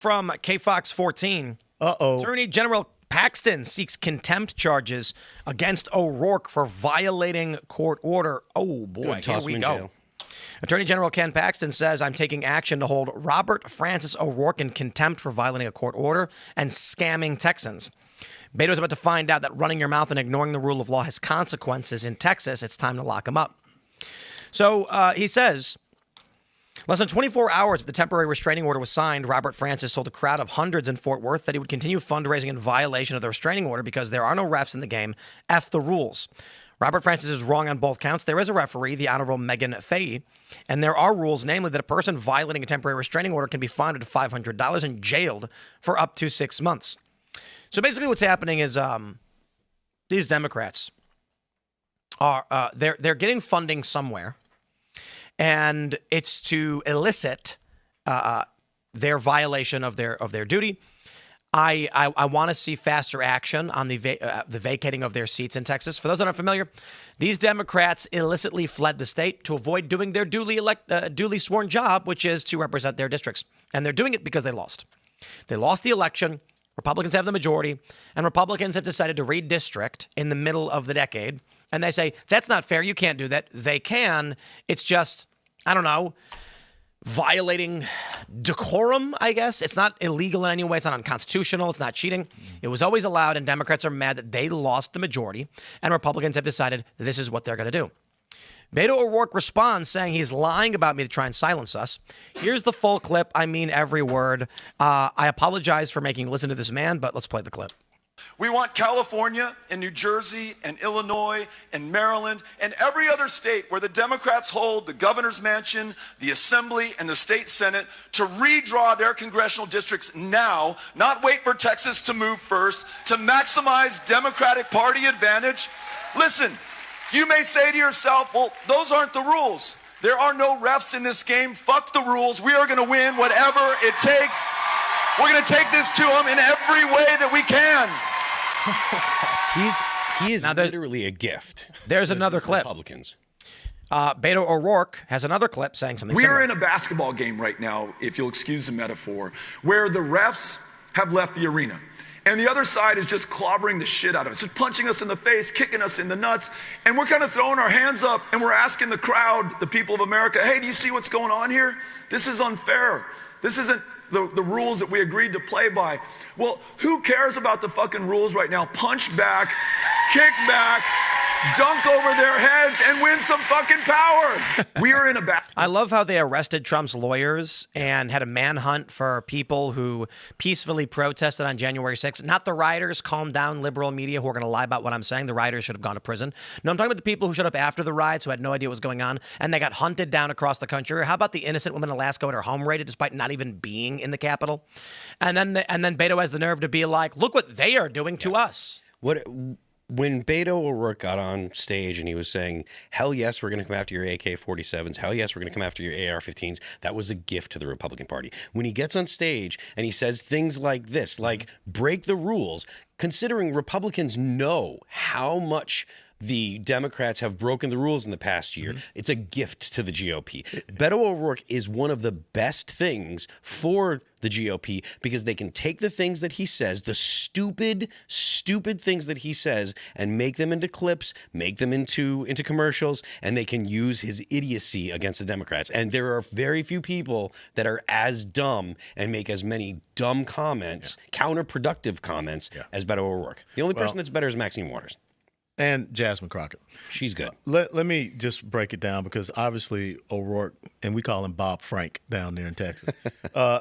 From KFox 14, Attorney General Paxton seeks contempt charges against O'Rourke for violating court order. Oh, boy, here we go. Jail. Attorney General Ken Paxton says, I'm taking action to hold Robert Francis O'Rourke in contempt for violating a court order and scamming Texans. Beto's about to find out that running your mouth and ignoring the rule of law has consequences in Texas. It's time to lock him up. So he says, less than 24 hours after the temporary restraining order was signed, Robert Francis told a crowd of hundreds in Fort Worth that he would continue fundraising in violation of the restraining order because there are no refs in the game. F the rules. Robert Francis is wrong on both counts. There is a referee, the Honorable Megan Fahey, and there are rules, namely that a person violating a temporary restraining order can be fined up to $500 and jailed for up to 6 months. So basically what's happening is these Democrats are they're getting funding somewhere, and it's to elicit their violation of their duty. I want to see faster action on the vacating of their seats in Texas. For those that aren't familiar, these Democrats illicitly fled the state to avoid doing their duly sworn job, which is to represent their districts. And they're doing it because they lost. They lost the election. Republicans have the majority, and Republicans have decided to redistrict in the middle of the decade. And they say, that's not fair. You can't do that. They can. It's just, I don't know, violating decorum, I guess. It's not illegal in any way. It's not unconstitutional. It's not cheating. It was always allowed, and Democrats are mad that they lost the majority, and Republicans have decided this is what they're going to do. Beto O'Rourke responds saying he's lying about me to try and silence us. Here's the full clip. I mean every word. I apologize for making you listen to this man, but let's play the clip. We want California and New Jersey and Illinois and Maryland and every other state where the Democrats hold the governor's mansion, the assembly, and the state senate to redraw their congressional districts now, not wait for Texas to move first, to maximize Democratic Party advantage. Listen, you may say to yourself, well, those aren't the rules. There are no refs in this game. Fuck the rules. We are going to win whatever it takes. We're going to take this to them in every way that we can. He is now literally a gift. There's another clip. Republicans. Beto O'Rourke has another clip saying something similar. We're in a basketball game right now, if you'll excuse the metaphor, where the refs have left the arena. And the other side is just clobbering the shit out of us, just punching us in the face, kicking us in the nuts. And we're kind of throwing our hands up and we're asking the crowd, the people of America, hey, do you see what's going on here? This is unfair. This isn't the rules that we agreed to play by. Well, who cares about the fucking rules right now? Punch back, kick back, dunk over their heads, and win some fucking power. We are in a bad... I love how they arrested Trump's lawyers and had a manhunt for people who peacefully protested on January 6th. Not the rioters, calm down liberal media who are going to lie about what I'm saying. The rioters should have gone to prison. No, I'm talking about the people who showed up after the riots who had no idea what was going on, and they got hunted down across the country. Or how about the innocent woman in Alaska with her home raided despite not even being in the Capitol? And then Beto has the nerve to be like, look what they are doing to us. When Beto O'Rourke got on stage and he was saying, hell yes, we're going to come after your AK-47s. Hell yes, we're going to come after your AR-15s. That was a gift to the Republican Party. When he gets on stage and he says things like this, like break the rules, considering Republicans know how much the Democrats have broken the rules in the past year, it's a gift to the GOP. Beto O'Rourke is one of the best things for the GOP because they can take the things that he says, the stupid things that he says, and make them into clips, make them into commercials, and they can use his idiocy against the Democrats. And there are very few people that are as dumb and make as many dumb comments, counterproductive comments, as Beto O'Rourke. The only person that's better is Maxine Waters. And Jasmine Crockett. She's good. Let me just break it down because obviously O'Rourke, and we call him Bob Frank down there in Texas.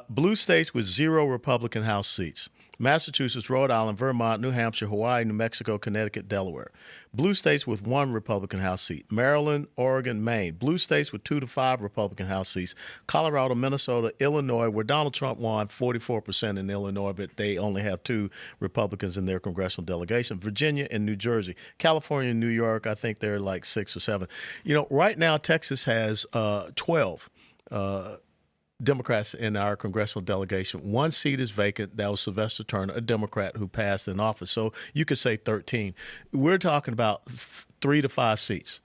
Blue states with 0 Republican House seats. Massachusetts, Rhode Island, Vermont, New Hampshire, Hawaii, New Mexico, Connecticut, Delaware. Blue states with 1 Republican House seat. Maryland, Oregon, Maine. Blue states with 2 to 5 Republican House seats. Colorado, Minnesota, Illinois, where Donald Trump won 44% in Illinois, but they only have 2 Republicans in their congressional delegation. Virginia and New Jersey. California and New York, I think they're like 6 or 7. You know, right now Texas has 12 Democrats in our congressional delegation. 1 seat is vacant. That was Sylvester Turner, a Democrat who passed in office. So you could say 13. We're talking about 3 to 5 seats.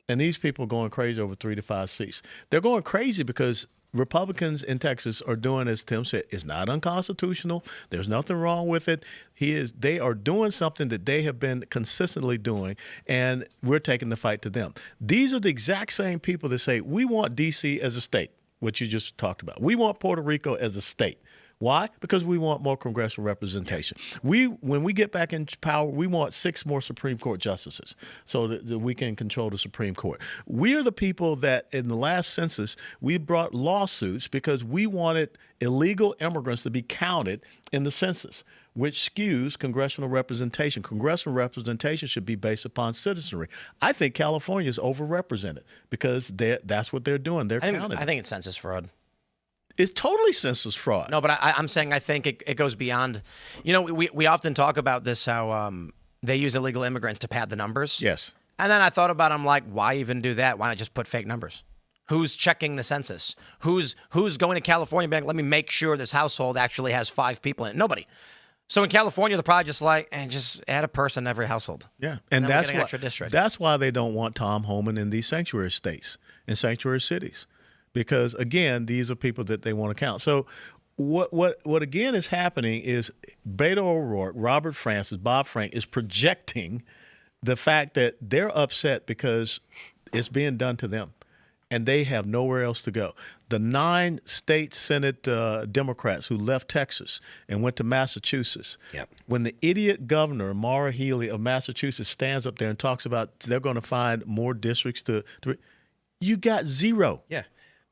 And these people are going crazy over 3 to 5 seats. They're going crazy because Republicans in Texas are doing, as Tim said, it's not unconstitutional. There's nothing wrong with it. They are doing something that they have been consistently doing, and we're taking the fight to them. These are the exact same people that say, we want D.C. as a state, which you just talked about. We want Puerto Rico as a state. Why? Because we want more congressional representation. When we get back in power, we want 6 more Supreme Court justices so that we can control the Supreme Court. We are the people that in the last census, we brought lawsuits because we wanted illegal immigrants to be counted in the census, which skews congressional representation. Congressional representation should be based upon citizenry. I think California is overrepresented because that's what they're doing. They're counting. I think it's census fraud. It's totally census fraud. No, but I'm saying I think it goes beyond. You know, we often talk about this, how they use illegal immigrants to pad the numbers. Yes. And then I thought about it, I'm like, why even do that? Why not just put fake numbers? Who's checking the census? Who's going to California and being like, let me make sure this household actually has 5 people in it? Nobody. So in California, they're probably just like, and just add a person in every household. Yeah. And that's why, extra district. That's why they don't want Tom Homan in these sanctuary states and sanctuary cities. Because, again, these are people that they want to count. So what again is happening is Beto O'Rourke, Robert Francis, Bob Frank is projecting the fact that they're upset because it's being done to them, and they have nowhere else to go. The 9 state Senate Democrats who left Texas and went to Massachusetts, when the idiot governor, Maura Healey of Massachusetts, stands up there and talks about they're going to find more districts to you got 0. Yeah.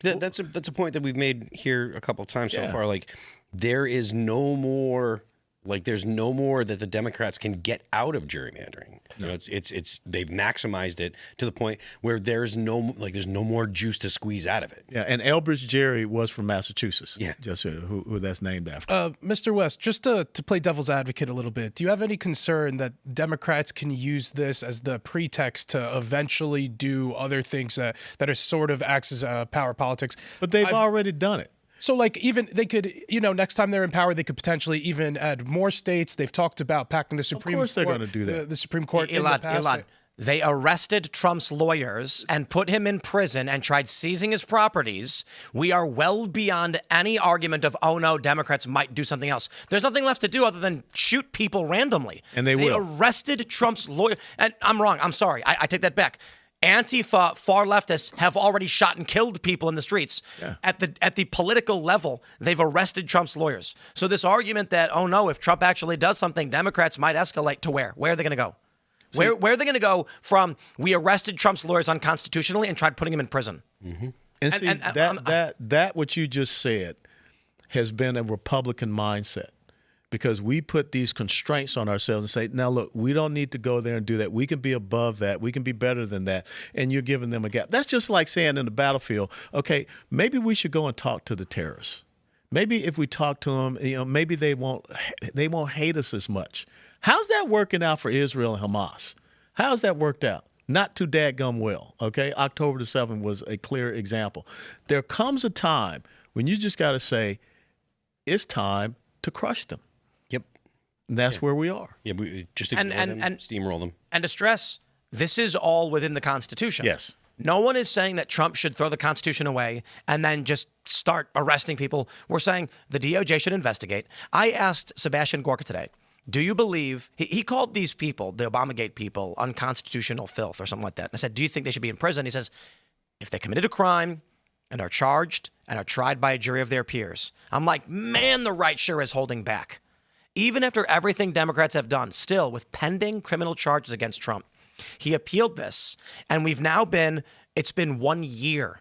That's a point that we've made here a couple of times so far. Like, there is no more. Like, there's no more that the Democrats can get out of gerrymandering. You know, it's they've maximized it to the point where there's no more juice to squeeze out of it. Yeah, and Elbridge Gerry was from Massachusetts. Yeah, just who that's named after. Mr. West, just to play devil's advocate a little bit, do you have any concern that Democrats can use this as the pretext to eventually do other things that are sort of acts as power politics? But they've already done it. So, like, even they could, next time they're in power, they could potentially even add more states. They've talked about packing the Supreme Court. Of course they're going to do that. The Supreme Court in the past. Elaad, they arrested Trump's lawyers and put him in prison and tried seizing his properties. We are well beyond any argument of, oh, no, Democrats might do something else. There's nothing left to do other than shoot people randomly. And they will. Arrested Trump's lawyer. And I'm wrong. I'm sorry. I take that back. Antifa, far leftists have already shot and killed people in the streets. Yeah. At the political level, they've arrested Trump's lawyers. So this argument that, oh no, if Trump actually does something, Democrats might escalate to where? Where are they going to go? Where are they going to go from we arrested Trump's lawyers unconstitutionally and tried putting him in prison? Mm-hmm. And that what you just said has been a Republican mindset. Because we put these constraints on ourselves and say, now, look, we don't need to go there and do that. We can be above that. We can be better than that. And you're giving them a gap. That's just like saying in the battlefield, okay, maybe we should go and talk to the terrorists. Maybe if we talk to them, maybe they won't hate us as much. How's that working out for Israel and Hamas? How's that worked out? Not too dadgum well, okay? October the 7th was a clear example. There comes a time when you just got to say, it's time to crush them. And that's where we are. Yeah, we just ignore them, steamroll them. And to stress, this is all within the Constitution. Yes. No one is saying that Trump should throw the Constitution away and then just start arresting people. We're saying the DOJ should investigate. I asked Sebastian Gorka today, do you believe, he called these people, the Obamagate people, unconstitutional filth or something like that. And I said, do you think they should be in prison? He says, if they committed a crime and are charged and are tried by a jury of their peers. I'm like, man, the right sure is holding back. Even after everything Democrats have done, still with pending criminal charges against Trump, he appealed this, and it's been 1 year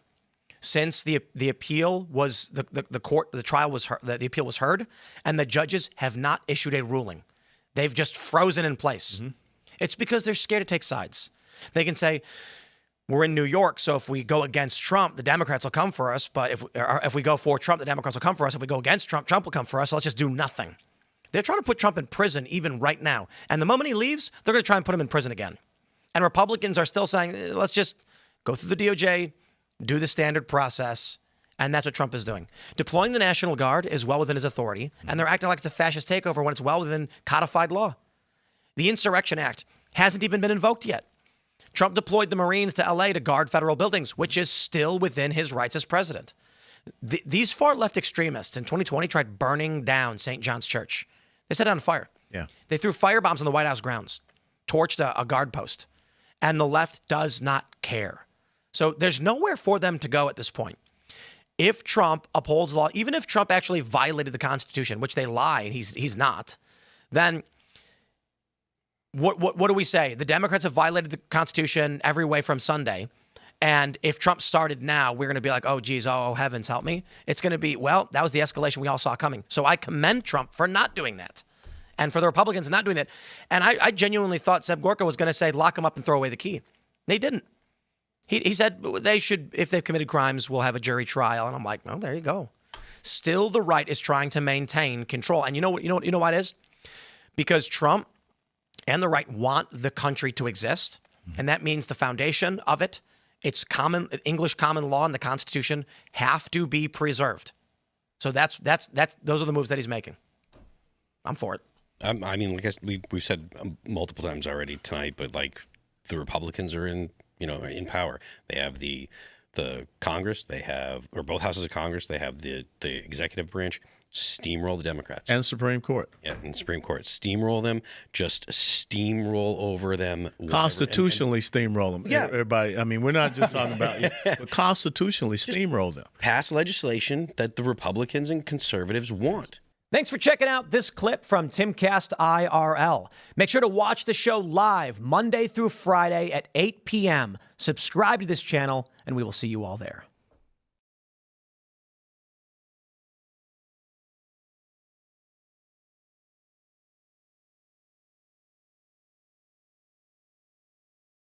since the appeal was the trial was heard, the appeal was heard, and the judges have not issued a ruling. They've just frozen in place. Mm-hmm. It's because they're scared to take sides. They can say, we're in New York, so if we go against Trump, the Democrats will come for us. But if we go for Trump, the Democrats will come for us. If we go against Trump, Trump will come for us. So let's just do nothing. They're trying to put Trump in prison even right now. And the moment he leaves, they're going to try and put him in prison again. And Republicans are still saying, let's just go through the DOJ, do the standard process. And that's what Trump is doing. Deploying the National Guard is well within his authority. And they're acting like it's a fascist takeover when it's well within codified law. The Insurrection Act hasn't even been invoked yet. Trump deployed the Marines to L.A. to guard federal buildings, which is still within his rights as president. These far left extremists in 2020 tried burning down St. John's Church. They set it on fire. Yeah. They threw firebombs on the White House grounds, torched a guard post, and the left does not care. So there's nowhere for them to go at this point. If Trump upholds law, even if Trump actually violated the Constitution, which they lie, and he's not, then what do we say? The Democrats have violated the Constitution every way from Sunday. And if Trump started now, we're going to be like, oh, geez, oh, heavens, help me. It's going to be, well, that was the escalation we all saw coming. So I commend Trump for not doing that. And for the Republicans not doing that. And I genuinely thought Seb Gorka was going to say, lock him up and throw away the key. They didn't. He said they should, if they've committed crimes, we'll have a jury trial. And I'm like, well, there you go. Still, the right is trying to maintain control. And you know what it is? Because Trump and the right want the country to exist. And that means the foundation of it, it's English common law and the Constitution have to be preserved. So those are the moves that he's making. I'm for it. I mean, like we've said multiple times already tonight, but like the Republicans are in power. They have the Congress, or both houses of Congress. They have the executive branch. Steamroll the Democrats. And Supreme Court. Yeah, and Supreme Court. Steamroll them. Just steamroll over them. Constitutionally steamroll them. Yeah. Everybody, I mean, we're not just talking about you, but constitutionally steamroll them. Pass legislation that the Republicans and conservatives want. Thanks for checking out this clip from Timcast IRL. Make sure to watch the show live Monday through Friday at 8 p.m. Subscribe to this channel, and we will see you all there.